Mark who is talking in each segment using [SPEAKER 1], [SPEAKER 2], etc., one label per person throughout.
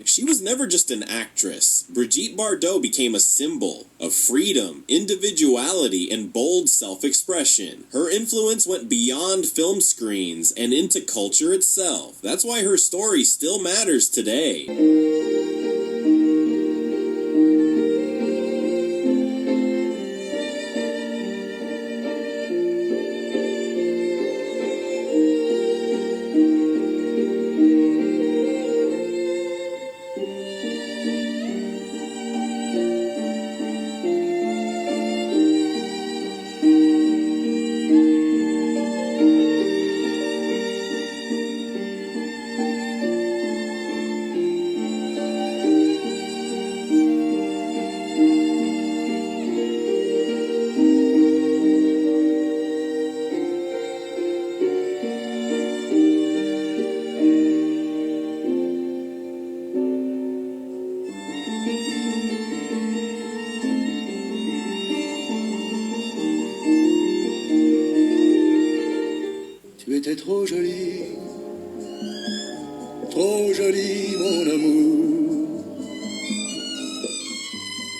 [SPEAKER 1] She was never just an actress. Brigitte Bardot became a symbol of freedom, individuality, and bold self-expression. Her influence went beyond film screens and into culture itself. That's why her story still matters today.
[SPEAKER 2] Tu étais trop jolie mon amour.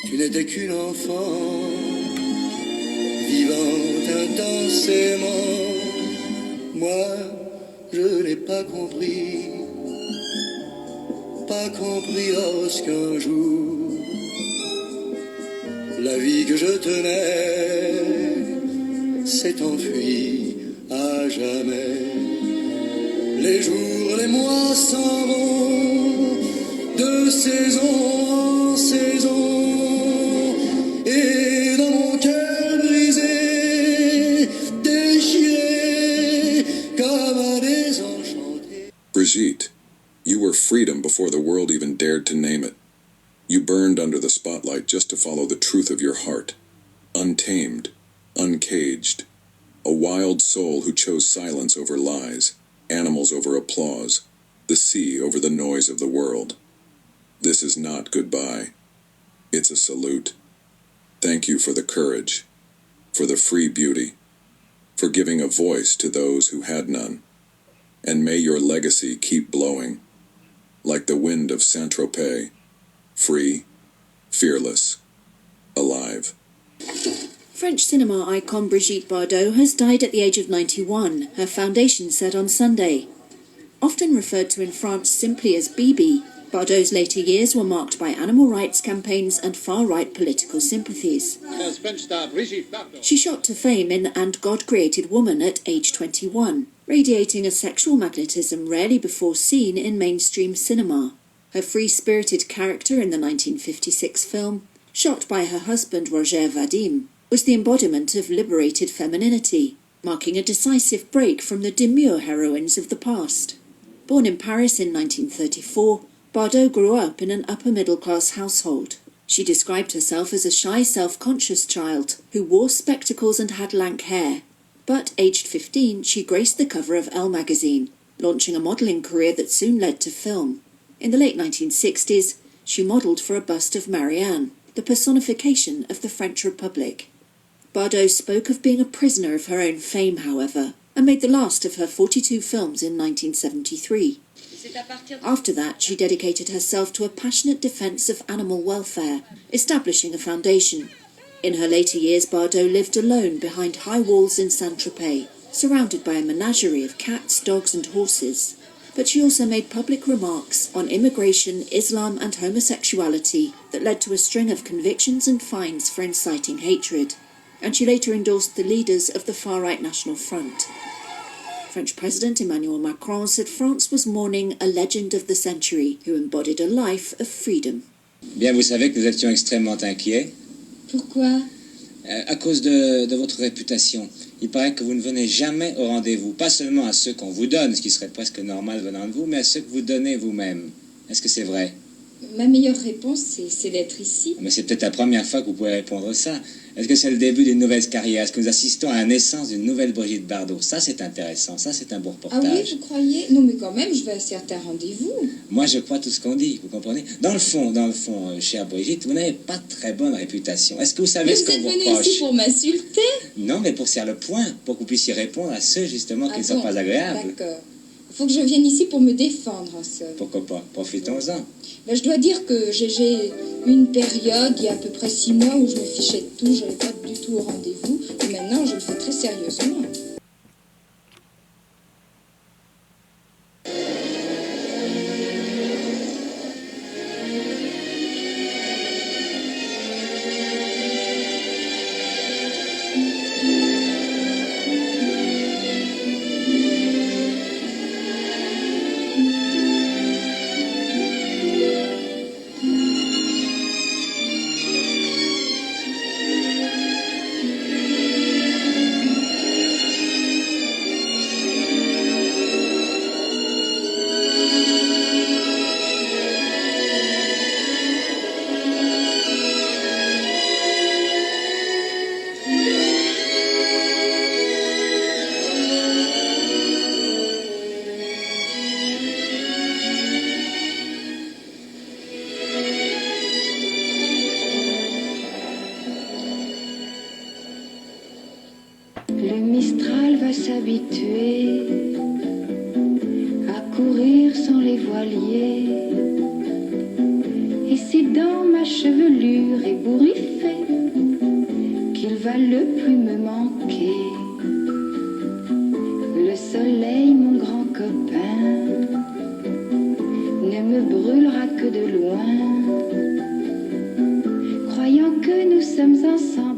[SPEAKER 2] Tu n'étais qu'une enfant, vivant intensément. Moi, je n'ai pas compris lorsqu'un jour, la vie que je tenais s'est enfuie à jamais. Les jours, les mois s'en vont de saison en saison, et dans mon cœur brisé, déchiré comme un désenchanté.
[SPEAKER 3] Brigitte, you were freedom before the world even dared to name it. You burned under the spotlight just to follow the truth of your heart. Untamed, uncaged. A wild soul who chose silence over lies, animals over applause, the sea over the noise of the world. This is not goodbye. It's a salute. Thank you for the courage, for the free beauty, for giving a voice to those who had none. And may your legacy keep blowing, like the wind of Saint-Tropez, free, fearless, alive.
[SPEAKER 4] French cinema icon Brigitte Bardot has died at the age of 91, her foundation said on Sunday. Often referred to in France simply as Bibi, Bardot's later years were marked by animal rights campaigns and far-right political sympathies. She shot to fame in And God Created Woman at age 21, radiating a sexual magnetism rarely before seen in mainstream cinema. Her free-spirited character in the 1956 film, shot by her husband Roger Vadim, was the embodiment of liberated femininity, marking a decisive break from the demure heroines of the past. Born in Paris in 1934, Bardot grew up in an upper-middle-class household. She described herself as a shy, self-conscious child who wore spectacles and had lank hair. But, aged 15, she graced the cover of Elle magazine, launching a modelling career that soon led to film. In the late 1960s, she modelled for a bust of Marianne, the personification of the French Republic. Bardot spoke of being a prisoner of her own fame, however, and made the last of her 42 films in 1973. After that, she dedicated herself to a passionate defence of animal welfare, establishing a foundation. In her later years, Bardot lived alone behind high walls in Saint-Tropez, surrounded by a menagerie of cats, dogs and horses. But she also made public remarks on immigration, Islam and homosexuality that led to a string of convictions and fines for inciting hatred. And she later endorsed the leaders of the far-right National Front. French President Emmanuel Macron said France was mourning a legend of the century who embodied a life of freedom.
[SPEAKER 5] Bien, vous savez que nous étions extrêmement inquiets.
[SPEAKER 6] Pourquoi?
[SPEAKER 5] À cause de votre réputation. Il paraît que vous ne venez jamais au rendez-vous, pas seulement à ceux qu'on vous donne, ce qui serait presque normal venant de vous, mais à ceux que vous donnez vous-même. Est-ce que c'est vrai?
[SPEAKER 6] Ma meilleure réponse, c'est d'être ici.
[SPEAKER 5] Mais c'est peut-être la première fois que vous pouvez répondre ça. Est-ce que c'est le début d'une nouvelle carrière? Est-ce que nous assistons à la naissance d'une nouvelle Brigitte Bardot? Ça, c'est intéressant. Ça, c'est un beau reportage.
[SPEAKER 6] Ah oui, vous croyez? Non, mais quand même, je vais à certains rendez-vous.
[SPEAKER 5] Moi, je crois tout ce qu'on dit, vous comprenez? Dans le fond, chère Brigitte, vous n'avez pas de très bonne réputation. Est-ce que vous savez ce qu'on vous reproche?
[SPEAKER 6] Vous êtes venue ici pour m'insulter?
[SPEAKER 5] Non, mais pour faire le point, pour que vous puissiez répondre à ceux, justement, qui ne sont pas agréables.
[SPEAKER 6] D'accord. Il Faut que je vienne ici pour me défendre, en somme.
[SPEAKER 5] Pourquoi pas? Profitons-en.
[SPEAKER 6] Ben, je dois dire que j'ai une période, il y a à peu près 6 mois, où je me fichais de tout, je n'allais pas du tout au rendez-vous. Et maintenant, je le fais très sérieusement.
[SPEAKER 7] Le Mistral va s'habituer à courir sans les voiliers. Et c'est dans ma chevelure ébouriffée qu'il va le plus me manquer. Le soleil, mon grand copain, ne me brûlera que de loin, croyant que nous sommes ensemble.